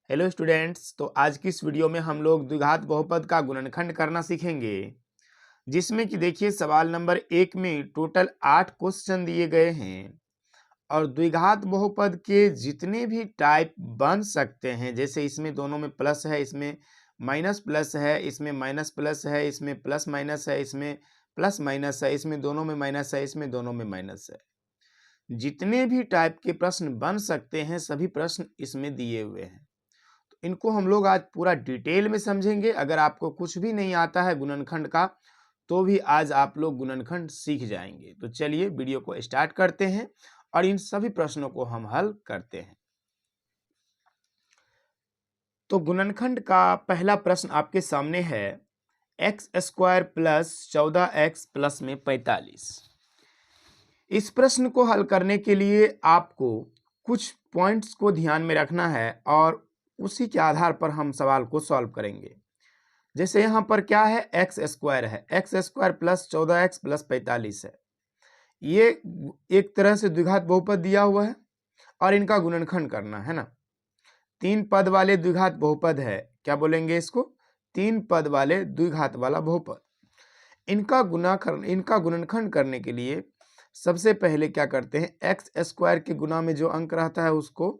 Hello students. तो आज की इस वीडियो में हम लोग द्विघात बहुपद का गुणनखंड करना सीखेंगे, जिसमें कि देखिए सवाल नंबर 1 में टोटल 8 क्वेश्चन दिए गए हैं और द्विघात बहुपद के जितने भी टाइप बन सकते हैं, जैसे इसमें दोनों में प्लस है, इसमें माइनस प्लस है, इसमें माइनस प्लस है, इसमें प्लस माइनस है, इसमें प्लस माइनस है, इसमें दोनों में माइनस है, इसमें दोनों में माइनस है। जितने भी टाइप के प्रश्न बन सकते हैं सभी प्रश्न इसमें दिए हुए हैं। इनको हम लोग आज पूरा डिटेल में समझेंगे। अगर आपको कुछ भी नहीं आता है गुणनखंड का तो भी आज आप लोग गुणनखंड सीख जाएंगे। तो चलिए वीडियो को स्टार्ट करते हैं और इन सभी प्रश्नों को हम हल करते हैं। तो गुणनखंड का पहला प्रश्न आपके सामने है, x square plus 14x plus में 45। इस प्रश्न को हल करने के लिए आपको कुछ पॉइंट्स को ध्यान में रखना है और उसी के आधार पर हम सवाल को सॉल्व करेंगे। जैसे यहाँ पर क्या है, एक्स स्क्वायर है, x square plus 14x plus 45 है। ये एक तरह से द्विघात बहुपद दिया हुआ है और इनका गुणनखंड करना है ना। 3 पद वाले द्विघात बहुपद है, क्या बोलेंगे इसको, 3 पद वाले द्विघात वाला बहुपद। इनका गुणनखंड करने के लिए सबसे पहले क्या करते हैं, एक्स स्क्वायर के गुना में जो अंक रहता है उसको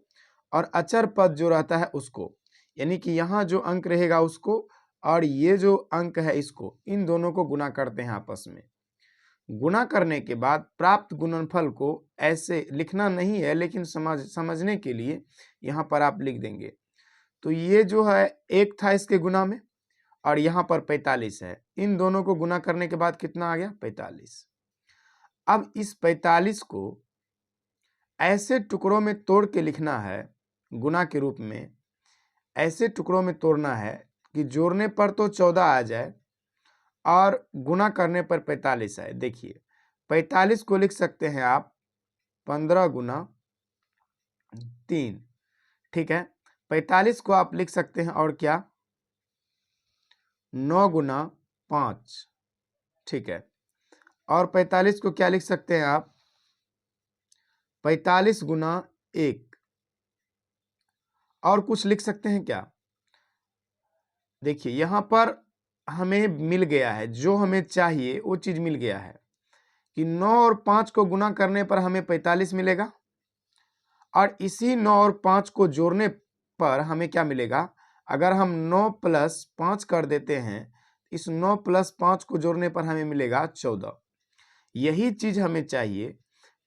और अचर पद जो रहता है उसको, यानी कि यहाँ जो अंक रहेगा उसको और ये जो अंक है इसको, इन दोनों को गुना करते हैं आपस में। गुना करने के बाद प्राप्त गुणनफल को ऐसे लिखना नहीं है, लेकिन समझने के लिए यहाँ पर आप लिख देंगे। तो ये जो है एक था इसके गुना में और यहाँ पर 45 है, इन दोनों को गुना करने के बाद कितना आ गया, 45। अब इस 45 को ऐसे टुकड़ों में तोड़ के लिखना है, गुना के रूप में ऐसे टुकड़ों में तोड़ना है कि जोड़ने पर तो 14 आ जाए और गुना करने पर 45 आए। देखिए 45 को लिख सकते हैं आप 15 गुना 3, ठीक है। 45 को आप लिख सकते हैं और क्या, 9 गुना 5, ठीक है। और 45 को क्या लिख सकते हैं आप, 45 गुना 1। और कुछ लिख सकते हैं क्या, देखिए यहाँ पर हमें मिल गया है, जो हमें चाहिए वो चीज मिल गया है कि 9 और 5 को गुना करने पर हमें 45 मिलेगा और इसी 9 और 5 को जोड़ने पर हमें क्या मिलेगा, अगर हम 9 प्लस 5 कर देते हैं, इस 9 प्लस 5 को जोड़ने पर हमें मिलेगा 14। यही चीज हमें चाहिए।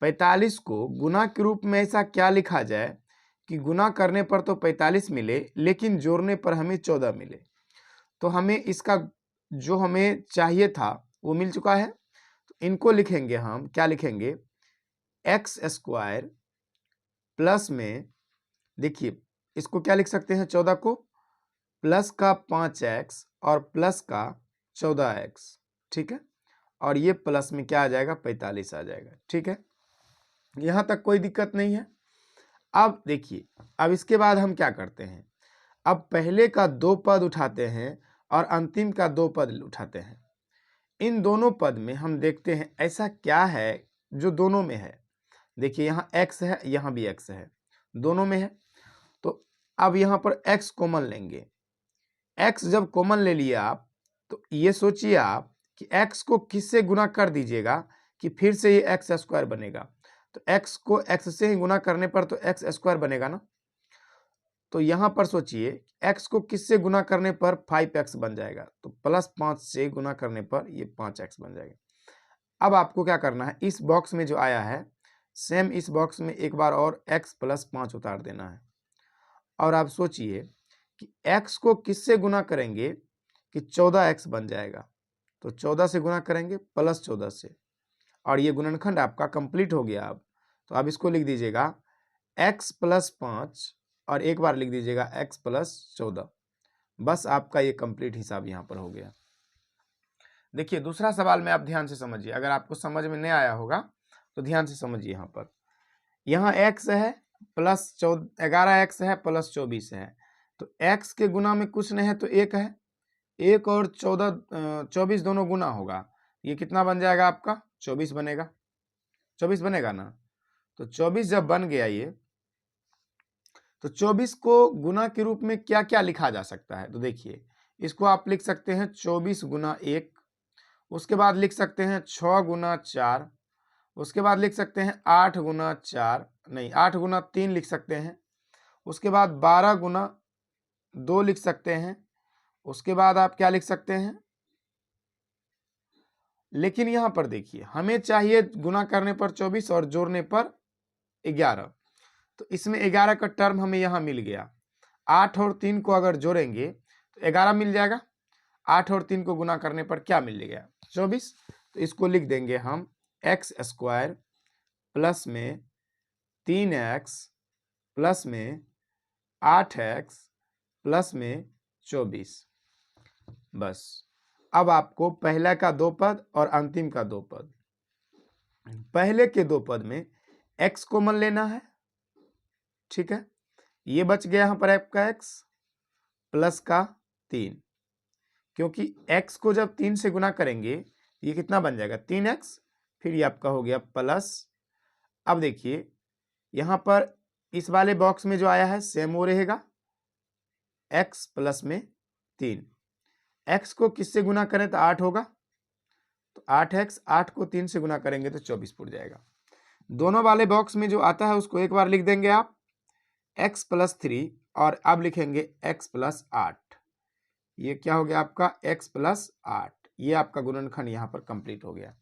45 को गुना के रूप में ऐसा क्या लिखा जाए कि गुना करने पर तो 45 मिले लेकिन जोड़ने पर हमें 14 मिले। तो हमें इसका जो हमें चाहिए था वो मिल चुका है। तो इनको लिखेंगे हम, क्या लिखेंगे, एक्स स्क्वायर प्लस में, देखिए इसको क्या लिख सकते हैं, 14 को प्लस का 5x और प्लस का 14x, ठीक है। और ये प्लस में क्या आ जाएगा, 45 आ जाएगा, ठीक है। यहां तक कोई दिक्कत नहीं है। अब देखिए, अब इसके बाद हम क्या करते हैं, अब पहले का 2 पद उठाते हैं और अंतिम का 2 पद उठाते हैं। इन दोनों पद में हम देखते हैं ऐसा क्या है जो दोनों में है। देखिए यहाँ x है, यहाँ भी x है, दोनों में है। तो अब यहाँ पर x कॉमन लेंगे। x जब कॉमन ले लिया आप, तो ये सोचिए आप कि x को किससे गुना कर दीजिएगा कि फिर से ये एक्स स्क्वायर बनेगा। तो x को x से ही गुना करने पर तो एक्स स्क्वायर बनेगा ना। तो यहाँ पर सोचिए x को किससे गुना करने पर 5x बन जाएगा, तो प्लस 5 से गुना करने पर ये 5x बन जाएगा। अब आपको क्या करना है, इस बॉक्स में जो आया है सेम इस बॉक्स में एक बार और x प्लस 5 उतार देना है। और आप सोचिए कि x को किससे गुना करेंगे कि 14x बन जाएगा। तो 14 से गुना करेंगे प्लस 14 से, और ये गुणनखंड आपका कंप्लीट हो गया। अब तो आप इसको लिख दीजिएगा x प्लस 5 और एक बार लिख दीजिएगा x प्लस 14। बस आपका ये कंप्लीट हिसाब यहाँ पर हो गया। देखिए दूसरा सवाल में आप ध्यान से समझिए, अगर आपको समझ में नहीं आया होगा तो ध्यान से समझिए। यहाँ पर यहाँ x है प्लस 11x है प्लस 24 है, तो x के गुना में कुछ नहीं है तो 1 है, 1 और 24 दोनों गुना होगा, ये कितना बन जाएगा आपका, 24 बनेगा। 24 बनेगा ना। तो 24 जब बन गया ये, तो 24 को गुना के रूप में क्या क्या लिखा जा सकता है? तो देखिए, इसको आप लिख सकते हैं 24 गुना 1, उसके बाद लिख सकते हैं 6 गुना 4, उसके बाद लिख सकते हैं 8 गुना 4, नहीं 8 गुना 3 लिख सकते हैं, उसके बाद 12 गुना 2 लिख सकते हैं, उसके बाद आप क्या लिख सकते हैं, लेकिन यहां पर देखिए हमें चाहिए गुना करने पर 24 और जोड़ने पर 11, तो इसमें 11 का टर्म हमें यहां मिल गया। 8 और 3 को अगर जोड़ेंगे तो 11 मिल जाएगा, 8 और 3 को गुना करने पर क्या मिल गया? 24। तो इसको लिख देंगे हम एक्स स्क्वायर प्लस में 3x प्लस में 8x प्लस में 24। बस अब आपको पहला का 2 पद और अंतिम का 2 पद, पहले के 2 पद में x कॉमन लेना है, ठीक है, ये बच गया यहाँ पर आपका x प्लस का 3, क्योंकि x को जब 3 से गुना करेंगे ये कितना बन जाएगा? 3x, फिर ये आपका हो गया प्लस। अब देखिए यहाँ पर इस वाले बॉक्स में जो आया है सेम वो रहेगा, x प्लस में 3, x को किससे गुना करें तो 8 होगा, तो 8x, 8 को 3 से गुना करेंगे तो 24 फुट जाएगा। दोनों वाले बॉक्स में जो आता है उसको एक बार लिख देंगे आप x प्लस 3, और अब लिखेंगे x प्लस 8, ये क्या हो गया आपका x प्लस 8। ये आपका गुणनखंड यहाँ पर कंप्लीट हो गया।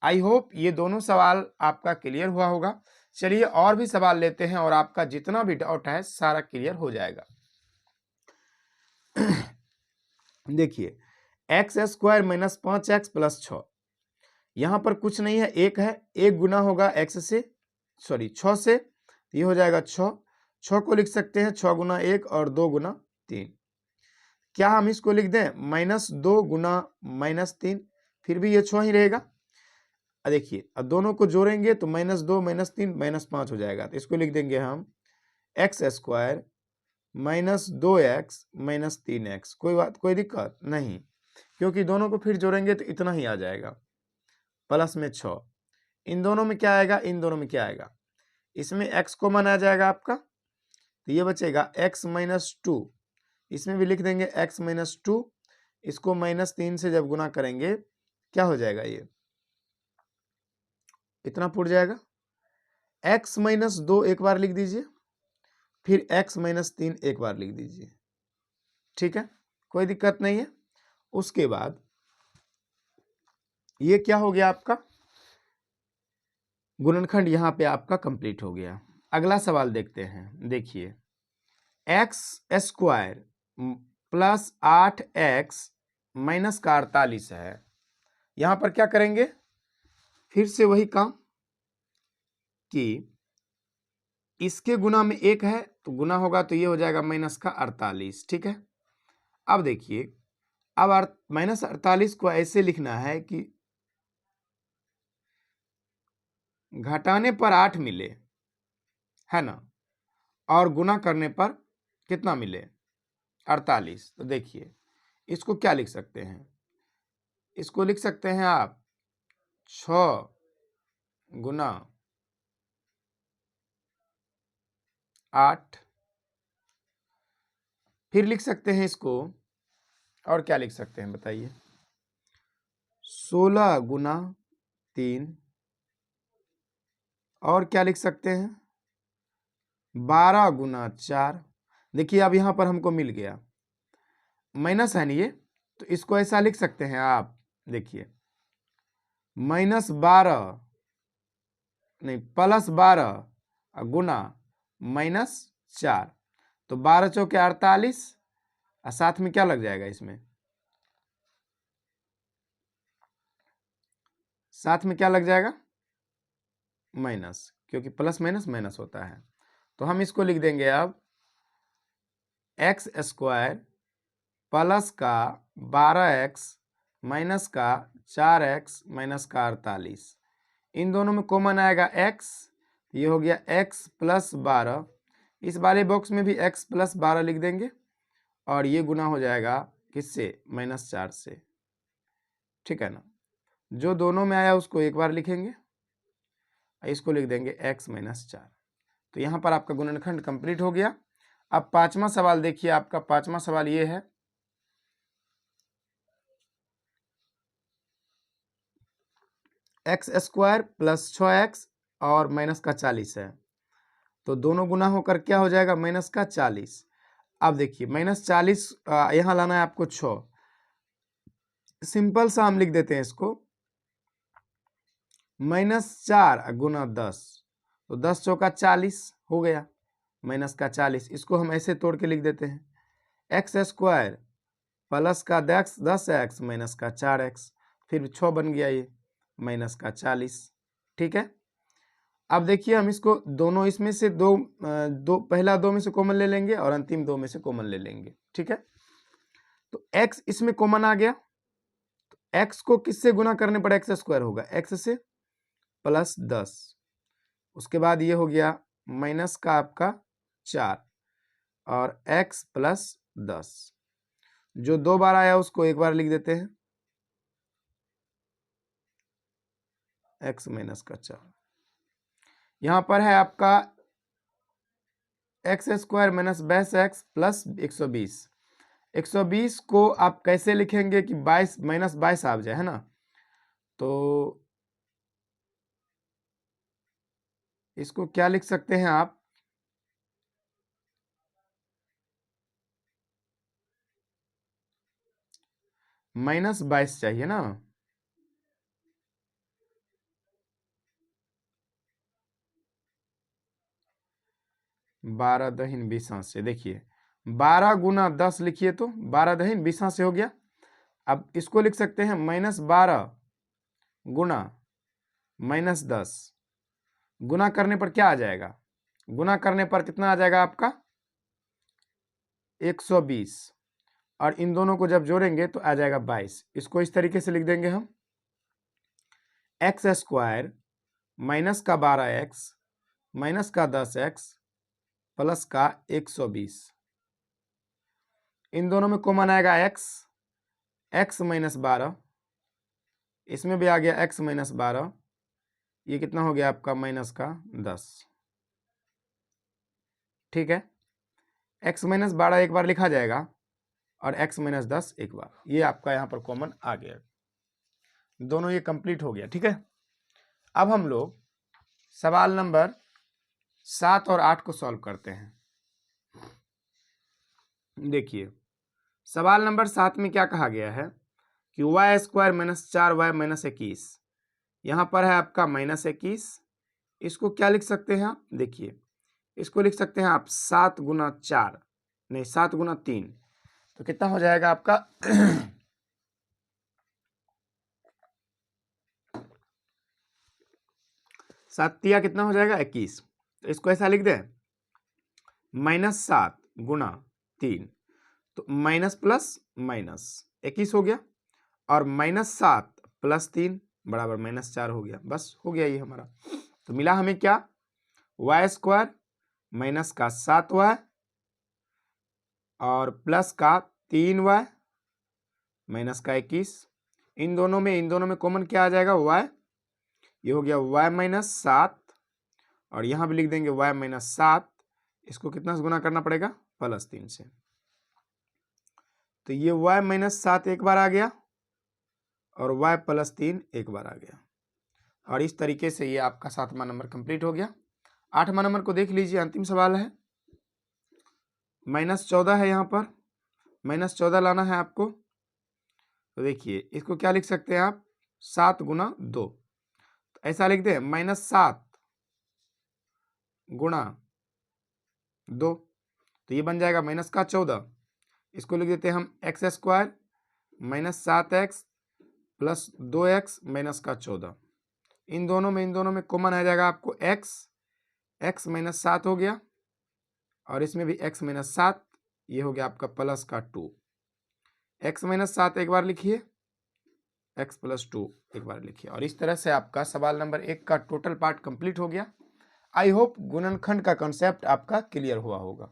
आई होप ये दोनों सवाल आपका क्लियर हुआ होगा। चलिए और भी सवाल लेते हैं और आपका जितना भी डाउट है सारा क्लियर हो जाएगा। देखिए x square minus 5x plus 6, यहां पर कुछ नहीं है, एक है, एक गुना होगा x से, सॉरी 6 से, ये हो जाएगा 6, 6 को लिख सकते हैं 6 गुना 1 और 2 गुना 3। क्या हम इसको लिख दें -2 गुना -3, फिर भी ये 6 ही रहेगा। देखिए अब दोनों को जोड़ेंगे तो -2 -3 -5 हो जाएगा, तो इसको लिख देंगे हम एक्स स्क्वायर -2x -3x। कोई बात, कोई दिक्कत नहीं, क्योंकि दोनों को फिर जोड़ेंगे तो इतना ही आ जाएगा, प्लस में 6। इन दोनों में क्या आएगा, इन दोनों में क्या आएगा, इसमें x कॉमन आ जाएगा आपका, तो ये बचेगा x -2, इसमें भी लिख देंगे x -2, इसको -3 से जब गुना करेंगे क्या हो जाएगा, ये इतना फुट जाएगा। x -2 एक बार लिख दीजिए, फिर x -3 एक बार लिख दीजिए, ठीक है, कोई दिक्कत नहीं है। उसके बाद ये क्या हो गया आपका गुणनखंड यहाँ पे आपका कंप्लीट हो गया। अगला सवाल देखते हैं। देखिए x square plus 8x minus का 48 है, यहाँ पर क्या करेंगे, फिर से वही काम कि इसके गुना में 1 है तो गुना होगा तो ये हो जाएगा माइनस का 48, ठीक है। अब देखिए अब -48 को ऐसे लिखना है कि घटाने पर 8 मिले, है ना, और गुना करने पर कितना मिले 48। तो देखिए इसको क्या लिख सकते हैं, इसको लिख सकते हैं आप 6 गुना 8, फिर लिख सकते हैं इसको, और क्या लिख सकते हैं बताइए, 16 गुना 3, और क्या लिख सकते हैं 12 गुना 4। देखिए अब यहां पर हमको मिल गया, माइनस है नहीं ये, तो इसको ऐसा लिख सकते हैं आप, देखिए -12 नहीं +12 गुना -4, तो 12 चौके 48, और साथ में क्या लग जाएगा, इसमें साथ में क्या लग जाएगा माइनस, क्योंकि प्लस माइनस माइनस होता है। तो हम इसको लिख देंगे अब एक्स स्क्वायर प्लस का 12x माइनस का 4x माइनस का 48, इन दोनों में कॉमन आएगा x, ये हो गया x प्लस 12, इस वाले बॉक्स में भी x प्लस 12 लिख देंगे, और ये गुना हो जाएगा किससे, -4 से, ठीक है ना। जो दोनों में आया उसको एक बार लिखेंगे, इसको लिख देंगे x -4। तो यहाँ पर आपका गुणनखंड कंप्लीट हो गया। अब पांचवा सवाल देखिए, आपका पांचवा सवाल ये है, एक्स स्क्वायर प्लस 6x और माइनस का 40 है, तो दोनों गुना होकर क्या हो जाएगा, माइनस का 40। अब देखिए -40 यहाँ लाना है आपको 6, सिंपल सा हम लिख देते हैं इसको, -4 गुना 10, तो 10 चौका 40 हो गया, माइनस का 40। इसको हम ऐसे तोड़ के लिख देते हैं, एक्स स्क्वायर प्लस का 10x माइनस का 4x, फिर 6 बन गया ये, माइनस का 40। ठीक है, अब देखिए हम इसको दोनों, इसमें से पहला दो में से कॉमन ले लेंगे और अंतिम दो में से कॉमन ले लेंगे। ठीक है, तो x इसमें कॉमन आ गया, तो x को किससे गुना करने पर एक्स स्क्वायर होगा, x से प्लस 10, उसके बाद ये हो गया माइनस का आपका 4 और x प्लस 10, जो 2 बार आया उसको एक बार लिख देते हैं, x माइनस का 4। यहां पर है आपका x square minus 22x plus 120। 120 को आप कैसे लिखेंगे कि 22 माइनस 22 आ जाए, है ना, तो इसको क्या लिख सकते हैं आप, -22 चाहिए ना, बारह दहीन 20 से, देखिए 12 गुना 10 लिखिए तो 12 दहीन 20 से हो गया। अब इसको लिख सकते हैं -12 गुना -10, गुना करने पर क्या आ जाएगा, गुना करने पर कितना आ जाएगा आपका 120, और इन दोनों को जब जोड़ेंगे तो आ जाएगा 22। इसको इस तरीके से लिख देंगे हम, एक्स स्क्वायर माइनस का 12x माइनस का 10x प्लस का 120, इन दोनों में कॉमन आएगा x माइनस 12, इसमें भी आ गया x माइनस 12, ये कितना हो गया आपका माइनस का 10। ठीक है, x माइनस 12 एक बार लिखा जाएगा और x माइनस 10 एक बार, ये आपका यहाँ पर कॉमन आ गया, दोनों ये कंप्लीट हो गया। ठीक है, अब हम लोग सवाल नंबर 7 और 8 को सॉल्व करते हैं। देखिए सवाल नंबर 7 में क्या कहा गया है कि Y square minus 4y minus 21, यहाँ पर है आपका -21, इसको क्या लिख सकते हैं आप, देखिए इसको लिख सकते हैं आप 7 गुना 4, नहीं 7 गुना 3, तो कितना हो जाएगा आपका 7 तिया कितना हो जाएगा 21, तो इसको ऐसा लिख दें -7 गुना 3, तो माइनस प्लस माइनस 21 हो गया, और -7 प्लस 3 बराबर -4 हो गया, बस हो गया ये हमारा। तो मिला हमें क्या, वाई स्क्वायर माइनस का 7y और प्लस का 3y माइनस का 21, इन दोनों में कॉमन क्या आ जाएगा y, ये हो गया y माइनस 7, और यहां भी लिख देंगे y माइनस 7, इसको कितना से गुना करना पड़ेगा, +3 से, तो ये y माइनस 7 एक बार आ गया और y +3 एक बार आ गया, और इस तरीके से ये आपका 7वां नंबर कंप्लीट हो गया। 8वां नंबर को देख लीजिए, अंतिम सवाल है, -14 है, यहाँ पर -14 लाना है आपको, तो देखिए इसको क्या लिख सकते हैं आप, 7 गुना 2, तो ऐसा लिख दे -7 गुणा 2, तो ये बन जाएगा माइनस का 14, इसको लिख देते हैं हम x square minus 7x plus 2x minus का 14, इन दोनों में कॉमन आ जाएगा आपको x माइनस 7 हो गया, और इसमें भी x माइनस 7, ये हो गया आपका प्लस का 2, x माइनस 7 एक बार लिखिए, x प्लस 2 एक बार लिखिए, और इस तरह से आपका सवाल नंबर 1 का टोटल पार्ट कंप्लीट हो गया। आई होप गुणनखंड का कॉन्सेप्ट आपका क्लियर हुआ होगा।